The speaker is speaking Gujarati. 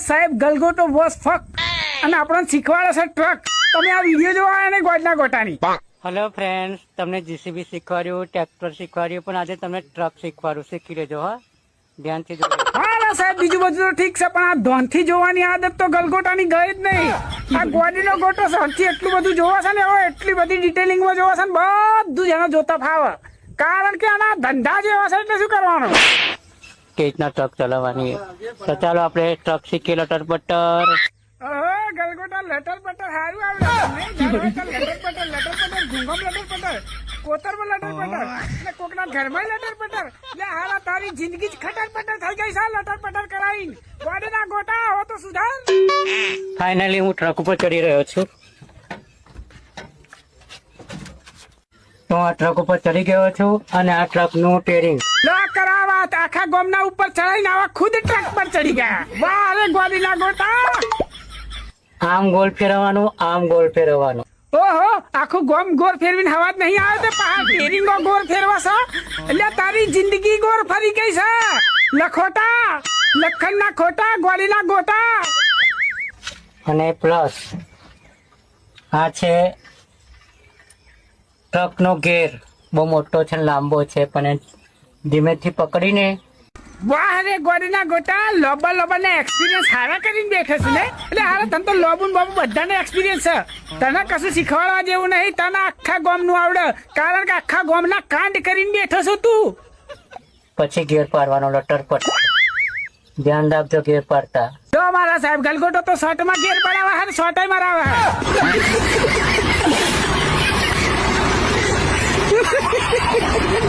સાહેબ ગલગોટો વોસ ફક અને આપણને શીખવાડે છે ટ્રક. તમે આ વિડીયો જોવા આવ્યા ને ગોડના ગોટાની. હેલો ફ્રેન્ડ્સ, તમને જીસીબી શીખવાડ્યું, ટ્રેક્ટર શીખવાડ્યું, પણ આજે તમને ટ્રક શીખવાડું. શીખી લેજો હા, ધ્યાનથી જોજો. હા સાહેબ, બીજું બધું તો ઠીક છે, પણ આ ધોનથી જોવાની આદત તો ગલગોટાની ગઈ જ નહીં. આ ગોડીનો ગોટો સૌથી એટલું બધું જોવા છે ને, હવે એટલી બધી ડિટેલિંગમાં જોવા છે ને, બધું જ એનો જોતા ફાવે. કારણ કે આના ધંધા જેવા છે એટલે શું કરવાનું. કે રીતના ટ્રક ચલાવવાની. તો ચાલો આપણે ટ્રક શીખીએ. લટર પટર. ગલગોટા લટર પટર સારું આવડે. લટર પટર ઘૂંઘમ લટર પટર, કોતરમાં લટર પટર, એટલે કોકના ઘરમાં લટર પટર. એટલે હાલા તારી જિંદગી જ ખટર પટર થઈ ગઈ છે લટર પટર કરાવીને. ગોડીના ગોટા હો તો સુધાર. ફાઇનલી હું ટ્રક ઉપર ચડી રહ્યો છું. તો આ ટ્રક ઉપર ચડી ગયો છું અને આ ટ્રક નું ટેરિંગ કરાવા આખા ગામના ઉપર ચડાઈને આવા ખુદ ટ્રક પર ચડી ગયા. વાહ અરે ગોડીના ગોટા. આમ ગોળ ફેરવવાનું, આમ ગોળ ફેરવવાનું. ઓહો, આખું ગોમ ગોર ફેરવીને હવા જ નહીં આવે તે પહાડ ટેરિંગો ગોર ફેરવા છે. એટલે તારી જિંદગી ગોર ફરી ગઈ છે. લખોટા, લખણના ખોટા, ગોળીના ગોટા. અને પ્લસ આ છે ટ્રક નો ગેર. બહુ મોટો છે, લાંબો છે, પણ ધીમેથી પકડીને. વાહ રે ગોળીના ગોટા, લોબા લોબાના એક્સપિરિયન્સ હારા કરીને બેઠે છે ને. એટલે હારા તને તો લોબુ ને બાબુ બધાને એક્સપિરિયન્સ છે. તને કશું શીખવાડવા જેવું નહીં. તને આખા ગામ નું આવડે, કારણ કે આખા ગામના કાંડ કરીને બેઠો છો તું. પછી ગેર પાડવાનો લટર પટર. ધ્યાન રાખજો ગેર પાડતા. જો મારા સાહેબ ગલગોટો તો શોર્ટમાં ગેર પડાવે છે, શોર્ટ મારાવે છે.